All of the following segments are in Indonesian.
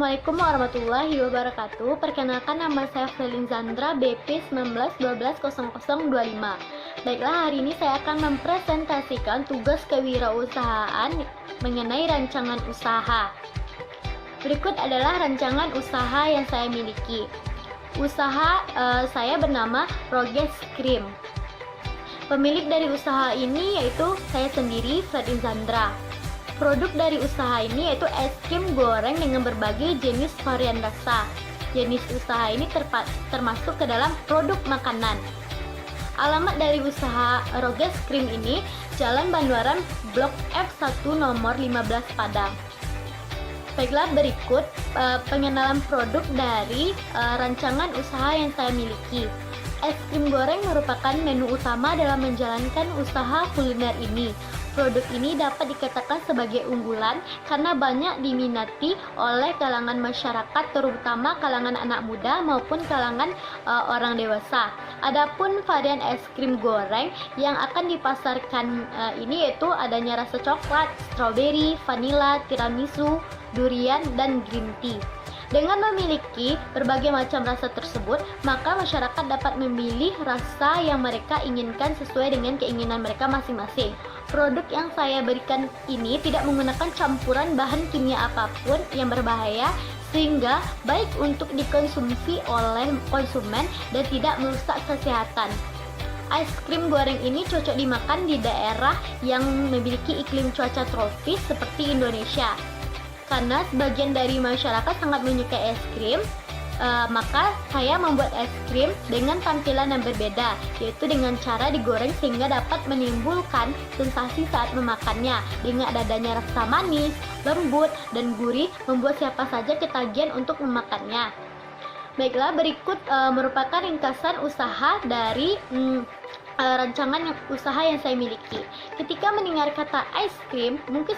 Assalamualaikum warahmatullahi wabarakatuh. Perkenalkan, nama saya Felin Zandra, BP 19120025. Baiklah, hari ini saya akan mempresentasikan tugas kewirausahaan mengenai rancangan usaha. Berikut adalah rancangan usaha yang saya miliki. Usaha saya bernama Roges Krim. Pemilik dari usaha ini yaitu saya sendiri, Felin Zandra. Produk dari usaha ini yaitu es krim goreng dengan berbagai jenis varian rasa. Jenis usaha ini termasuk ke dalam produk makanan. Alamat dari usaha Roges Krim ini Jalan Banduaran Blok F1 nomor 15 Padang. Baiklah, berikut pengenalan produk dari rancangan usaha yang saya miliki. Es krim goreng merupakan menu utama dalam menjalankan usaha kuliner ini. Produk ini dapat dikatakan sebagai unggulan karena banyak diminati oleh kalangan masyarakat, terutama kalangan anak muda maupun kalangan orang dewasa. Adapun varian es krim goreng yang akan dipasarkan ini yaitu adanya rasa coklat, strawberry, vanila, tiramisu, durian, dan green tea. Dengan memiliki berbagai macam rasa tersebut, maka masyarakat dapat memilih rasa yang mereka inginkan sesuai dengan keinginan mereka masing-masing. Produk yang saya berikan ini tidak menggunakan campuran bahan kimia apapun yang berbahaya, sehingga baik untuk dikonsumsi oleh konsumen dan tidak merusak kesehatan. Es krim goreng ini cocok dimakan di daerah yang memiliki iklim cuaca tropis seperti Indonesia. Karena sebagian dari masyarakat sangat menyukai es krim, maka saya membuat es krim dengan tampilan yang berbeda, yaitu dengan cara digoreng sehingga dapat menimbulkan sensasi saat memakannya. Dengan adanya rasa manis, lembut, dan gurih membuat siapa saja ketagihan untuk memakannya. Baiklah, berikut merupakan ringkasan usaha dari rancangan usaha yang saya miliki. Ketika mendengar kata es krim, mungkin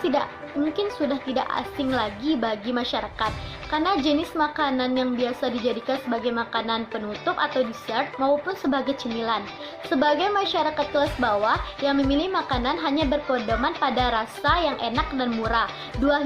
sudah tidak asing lagi bagi masyarakat, karena jenis makanan yang biasa dijadikan sebagai makanan penutup atau dessert maupun sebagai cemilan. Sebagai masyarakat kelas bawah yang memilih makanan hanya berpedoman pada rasa yang enak dan murah. Dua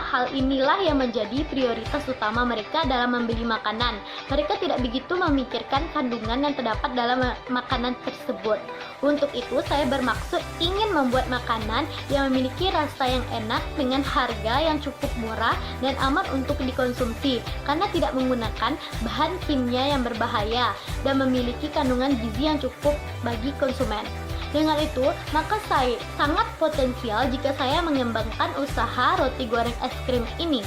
hal inilah yang menjadi prioritas utama mereka dalam membeli makanan. Mereka tidak begitu memikirkan kandungan yang terdapat dalam makanan tersebut. Untuk itu, saya bermaksud ingin membuat makanan yang memiliki rasa yang enak dengan harga yang cukup murah dan aman untuk dikonsumsi, karena tidak menggunakan bahan kimia yang berbahaya dan memiliki kandungan gizi yang cukup bagi konsumen. Dengan itu, maka saya sangat potensial jika saya mengembangkan usaha roti goreng es krim ini.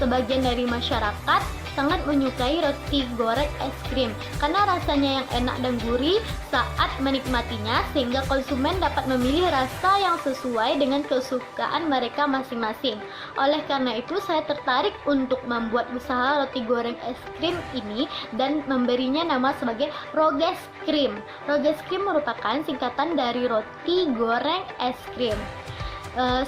Sebagian dari masyarakat sangat menyukai roti goreng es krim karena rasanya yang enak dan gurih saat menikmatinya, sehingga konsumen dapat memilih rasa yang sesuai dengan kesukaan mereka masing-masing. Oleh karena itu, saya tertarik untuk membuat usaha roti goreng es krim ini dan memberinya nama sebagai Roges Krim. Roges Krim merupakan singkatan dari roti goreng es krim.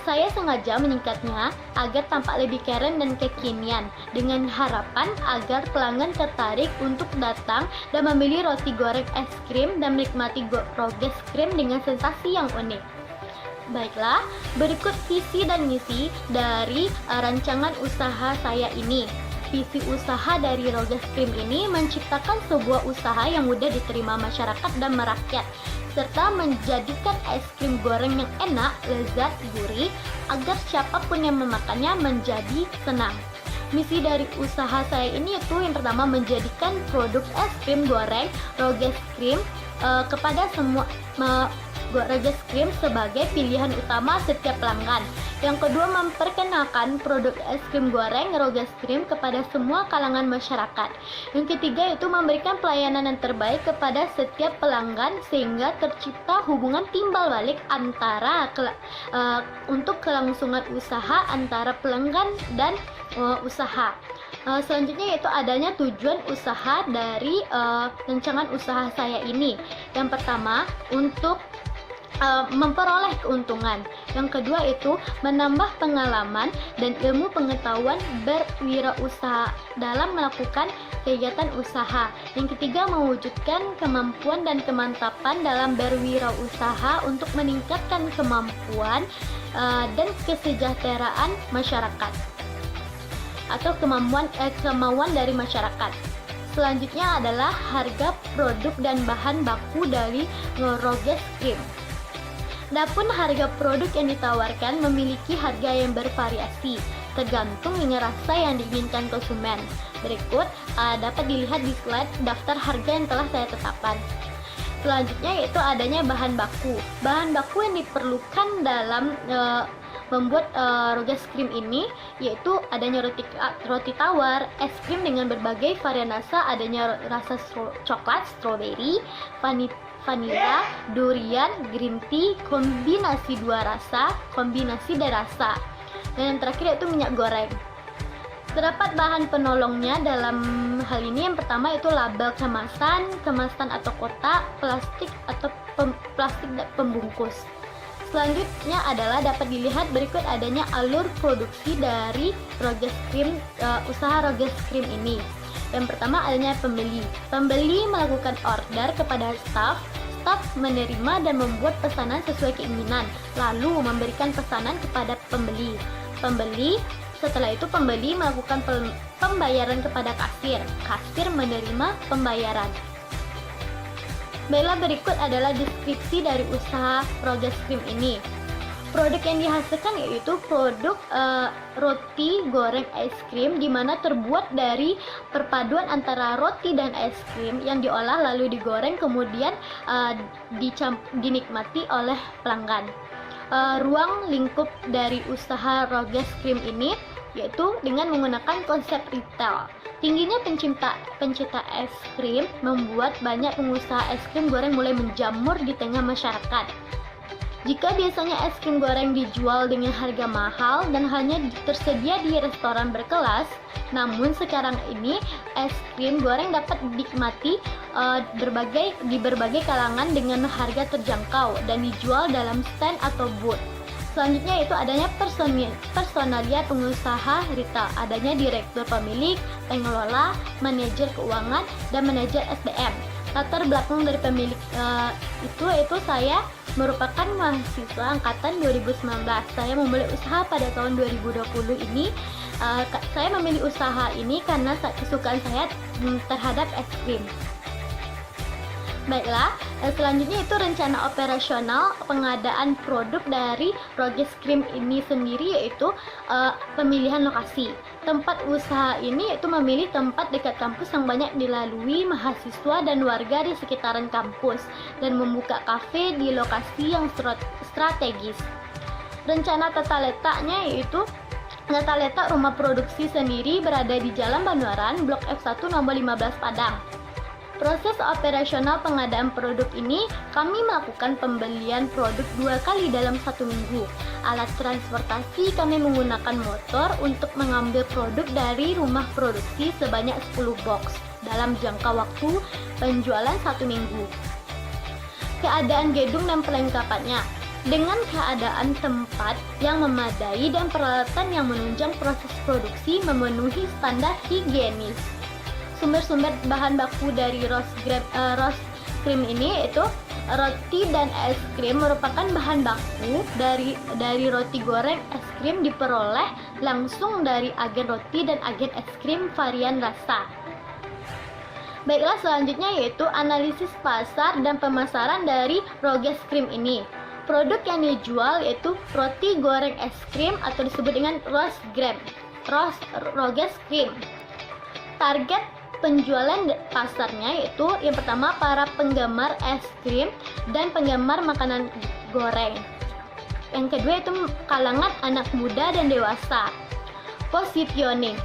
Saya sengaja menyingkatnya agar tampak lebih keren dan kekinian, dengan harapan agar pelanggan tertarik untuk datang dan membeli roti goreng es krim dan menikmati Roges Krim dengan sensasi yang unik. Baiklah, berikut visi dan misi dari rancangan usaha saya ini. Visi usaha dari Roges Krim ini menciptakan sebuah usaha yang mudah diterima masyarakat dan merakyat, serta menjadikan es krim goreng yang enak, lezat, gurih, agar siapapun yang memakannya menjadi senang. Misi dari usaha saya ini yaitu yang pertama, menjadikan produk es krim goreng Roges Krim kepada semua Roges Krim sebagai pilihan utama setiap pelanggan. Yang kedua, memperkenalkan produk es krim goreng Roges Krim kepada semua kalangan masyarakat. Yang ketiga, yaitu memberikan pelayanan yang terbaik kepada setiap pelanggan sehingga tercipta hubungan timbal balik antara untuk kelangsungan usaha antara pelanggan dan usaha. Selanjutnya yaitu adanya tujuan usaha dari rancangan usaha saya ini. Yang pertama, untuk memperoleh keuntungan. Yang kedua itu menambah pengalaman dan ilmu pengetahuan berwirausaha dalam melakukan kegiatan usaha. Yang ketiga, mewujudkan kemampuan dan kemantapan dalam berwirausaha untuk meningkatkan kemampuan dan kesejahteraan masyarakat. atau kemauan dari masyarakat. Selanjutnya adalah harga produk dan bahan baku dari Rogges Cream. Adapun harga produk yang ditawarkan memiliki harga yang bervariasi, tergantung dengan rasa yang diinginkan konsumen. Berikut dapat dilihat di slide daftar harga yang telah saya tetapkan. Selanjutnya yaitu adanya bahan baku. Bahan baku yang diperlukan dalam membuat Rogges Cream ini yaitu adanya roti tawar, es krim dengan berbagai varian rasa, adanya rasa coklat, strawberry, vanilla, durian, green tea, kombinasi dua rasa, kombinasi dari rasa. Dan yang terakhir yaitu minyak goreng. Terdapat bahan penolongnya dalam hal ini. Yang pertama itu label kemasan atau kotak, plastik atau plastik pembungkus. Selanjutnya adalah dapat dilihat berikut adanya alur produksi dari Rogges Cream, usaha Rogges Cream ini. Yang pertama adanya pembeli. Pembeli melakukan order kepada staf menerima dan membuat pesanan sesuai keinginan, lalu memberikan pesanan kepada pembeli. Setelah itu pembeli melakukan pembayaran kepada kasir menerima pembayaran. Baiklah, berikut adalah deskripsi dari usaha Rogges Cream ini. Produk yang dihasilkan yaitu produk roti goreng es krim, di mana terbuat dari perpaduan antara roti dan es krim yang diolah lalu digoreng kemudian dinikmati oleh pelanggan. Ruang lingkup dari usaha Rogges Cream ini yaitu dengan menggunakan konsep retail. Tingginya pencinta es krim membuat banyak pengusaha es krim goreng mulai menjamur di tengah masyarakat. Jika biasanya es krim goreng dijual dengan harga mahal dan hanya tersedia di restoran berkelas, namun sekarang ini es krim goreng dapat dinikmati di berbagai kalangan dengan harga terjangkau dan dijual dalam stand atau booth. Selanjutnya itu adanya personalia pengusaha retail, adanya direktur pemilik, pengelola, manajer keuangan, dan manajer SDM. Latar belakang dari pemilik itu saya merupakan mahasiswa angkatan 2019. Saya memulai usaha pada tahun 2020 ini. Saya memilih usaha ini karena kesukaan saya terhadap es krim. Baiklah, selanjutnya itu rencana operasional pengadaan produk dari Rogges Cream ini sendiri, yaitu pemilihan lokasi. Tempat usaha ini yaitu memilih tempat dekat kampus yang banyak dilalui mahasiswa dan warga di sekitaran kampus, dan membuka kafe di lokasi yang strategis. Rencana tata letaknya yaitu tata letak rumah produksi sendiri berada di Jalan Banuaran, Blok F1 nomor 15 Padang. Proses operasional pengadaan produk ini, kami melakukan pembelian produk 2 kali dalam 1 minggu. Alat transportasi, kami menggunakan motor untuk mengambil produk dari rumah produksi sebanyak 10 box dalam jangka waktu penjualan 1 minggu. Keadaan gedung dan perlengkapannya. Dengan keadaan tempat yang memadai dan peralatan yang menunjang proses produksi memenuhi standar higienis. Sumber-sumber bahan baku dari Rogges Cream ini yaitu roti dan es krim merupakan bahan baku dari roti goreng es krim diperoleh langsung dari agen roti dan agen es krim varian rasa. Baiklah, selanjutnya yaitu analisis pasar dan pemasaran dari Rogges Cream ini. Produk yang dijual yaitu roti goreng es krim atau disebut dengan Rogges Cream. Target penjualan pasarnya yaitu yang pertama para penggemar es krim dan penggemar makanan goreng. Yang kedua itu kalangan anak muda dan dewasa. Positioning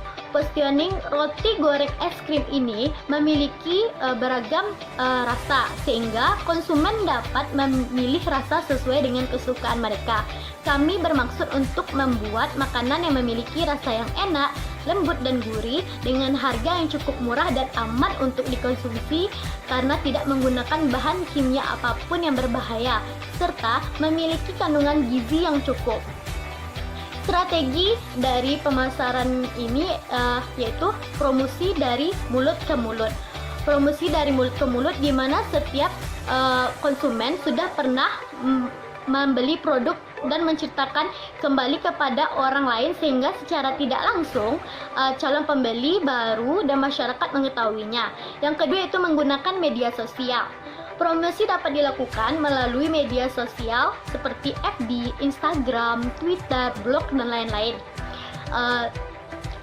roti goreng es krim ini memiliki beragam rasa, sehingga konsumen dapat memilih rasa sesuai dengan kesukaan mereka. Kami bermaksud untuk membuat makanan yang memiliki rasa yang enak, lembut dan gurih dengan harga yang cukup murah dan aman untuk dikonsumsi karena tidak menggunakan bahan kimia apapun yang berbahaya serta memiliki kandungan gizi yang cukup. Strategi dari pemasaran ini yaitu promosi dari mulut ke mulut. Promosi dari mulut ke mulut di mana setiap konsumen sudah pernah membeli produk dan menceritakan kembali kepada orang lain sehingga secara tidak langsung calon pembeli baru dan masyarakat mengetahuinya. Yang kedua itu menggunakan media sosial. Promosi dapat dilakukan melalui media sosial seperti FB, Instagram, Twitter, blog, dan lain-lain.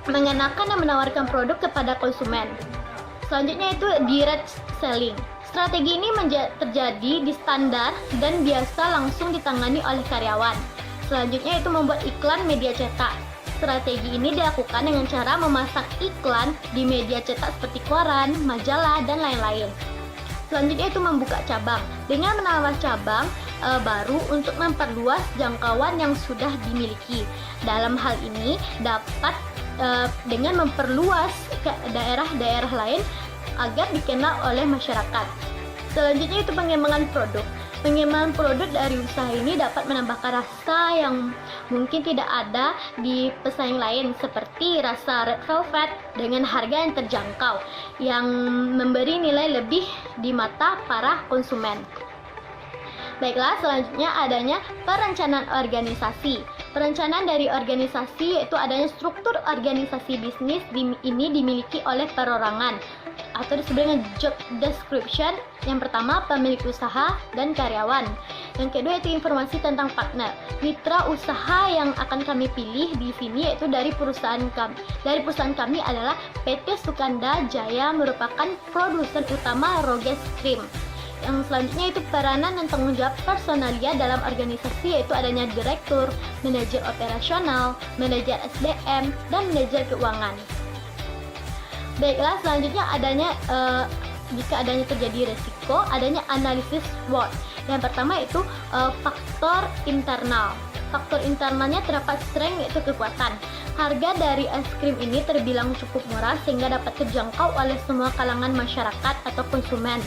Mengenakan dan menawarkan produk kepada konsumen. Selanjutnya itu direct selling. Strategi ini terjadi di standar dan biasa langsung ditangani oleh karyawan. Selanjutnya itu membuat iklan media cetak. Strategi ini dilakukan dengan cara memasang iklan di media cetak seperti koran, majalah, dan lain-lain. Selanjutnya itu membuka cabang dengan menambah cabang baru untuk memperluas jangkauan yang sudah dimiliki. Dalam hal ini dapat dengan memperluas ke daerah-daerah lain agar dikenal oleh masyarakat. Selanjutnya itu pengembangan produk. Pengembangan produk dari usaha ini dapat menambahkan rasa yang mungkin tidak ada di pesaing lain seperti rasa red velvet dengan harga yang terjangkau yang memberi nilai lebih di mata para konsumen. Baiklah, selanjutnya adanya perencanaan organisasi. Perencanaan dari organisasi yaitu adanya struktur organisasi bisnis ini dimiliki oleh perorangan atau disebut dengan job description. Yang pertama pemilik usaha dan karyawan. Yang kedua itu informasi tentang partner. Mitra usaha yang akan kami pilih di sini yaitu dari perusahaan kami. Dari perusahaan kami adalah PT Sukanda Jaya merupakan produsen utama Roges Krim. Yang selanjutnya itu peranan dan tanggung jawab personalia dalam organisasi yaitu adanya direktur, manajer operasional, manajer SDM, dan manajer keuangan. Baiklah, selanjutnya adanya jika adanya terjadi resiko, adanya analisis SWOT. Yang pertama itu faktor internal. Faktor internalnya terdapat strength yaitu kekuatan. Harga dari es krim ini terbilang cukup murah sehingga dapat terjangkau oleh semua kalangan masyarakat atau konsumen.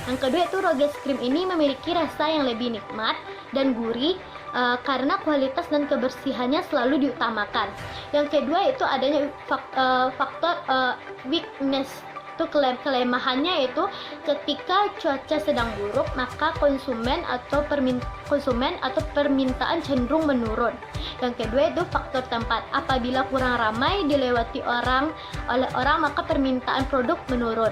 Yang kedua itu Roges Krim ini memiliki rasa yang lebih nikmat dan gurih karena kualitas dan kebersihannya selalu diutamakan. Yang kedua itu adanya faktor weakness. Itu kelemahannya itu ketika cuaca sedang buruk maka konsumen atau permintaan cenderung menurun. Yang kedua itu faktor tempat. Apabila kurang ramai dilewati oleh orang maka permintaan produk menurun.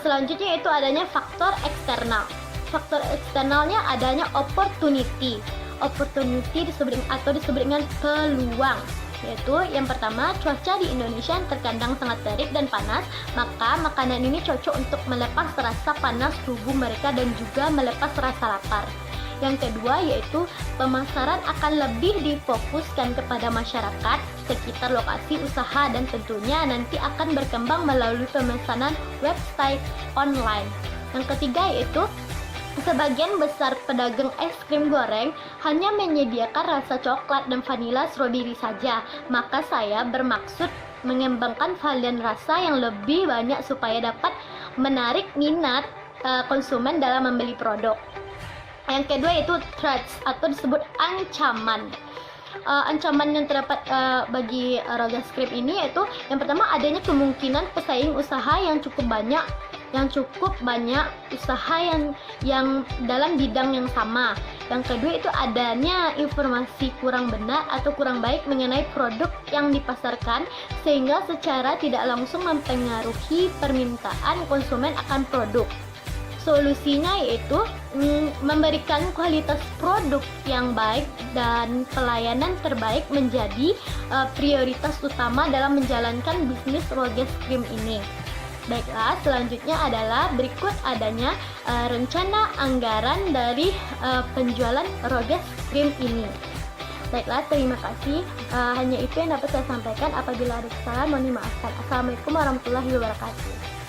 Selanjutnya itu adanya faktor eksternal. Faktor eksternalnya adanya opportunity disebut dengan peluang. Yaitu yang pertama, cuaca di Indonesia terkadang sangat terik dan panas, maka makanan ini cocok untuk melepas rasa panas tubuh mereka dan juga melepas rasa lapar. Yang kedua yaitu pemasaran akan lebih difokuskan kepada masyarakat sekitar lokasi usaha dan tentunya nanti akan berkembang melalui pemesanan website online. Yang ketiga yaitu sebagian besar pedagang es krim goreng hanya menyediakan rasa coklat dan vanila strawberry saja. Maka saya bermaksud mengembangkan varian rasa yang lebih banyak supaya dapat menarik minat konsumen dalam membeli produk. Yang kedua itu threats atau disebut ancaman. Ancaman yang terdapat bagi Roges Krim ini yaitu yang pertama adanya kemungkinan pesaing usaha yang cukup banyak usaha yang dalam bidang yang sama. Yang kedua itu adanya informasi kurang benar atau kurang baik mengenai produk yang dipasarkan sehingga secara tidak langsung mempengaruhi permintaan konsumen akan produk. Solusinya yaitu memberikan kualitas produk yang baik dan pelayanan terbaik menjadi prioritas utama dalam menjalankan bisnis Roges Krim ini. Baiklah, selanjutnya adalah berikut adanya rencana anggaran dari penjualan Roges Krim ini. Baiklah, terima kasih. Hanya itu yang dapat saya sampaikan. Apabila ada kesalahan, mohon dimaafkan. Assalamualaikum warahmatullahi wabarakatuh.